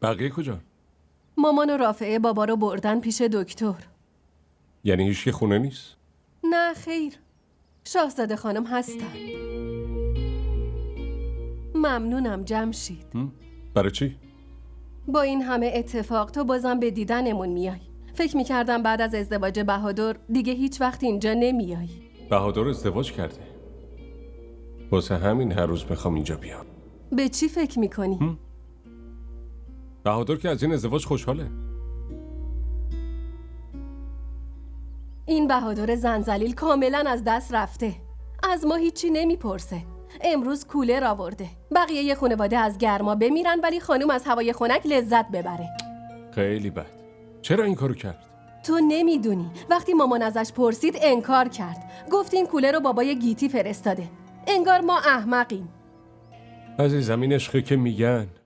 بقیه کجا؟ مامان و رافعه بابا رو بردن پیش دکتر. یعنی هیچکی خونه نیست؟ نه خیر، شاهزاده خانم هستن. ممنونم جمشید. برای چی؟ با این همه اتفاق تو بازم به دیدنمون میای. فکر میکردم بعد از ازدواج بهادر دیگه هیچ وقت اینجا نمیای. بهادر ازدواج کرده. واسه همین هر روز میخوام اینجا بیام. به چی فکر میکنی؟ بهادر که از این ازدواج خوشحاله. این بهادر زنزلیل کاملا از دست رفته. از ما هیچی نمیپرسه. امروز کولر آورده. بقیه ی خانواده از گرما بمیرن ولی خانوم از هوای خنک لذت ببره. خیلی بد. چرا این کارو کرد؟ تو نمیدونی. وقتی مامان ازش پرسید انکار کرد. گفت این کولر رو بابای گیتی فرستاده. انگار ما احمقیم. عزیزم این عشقی که میگن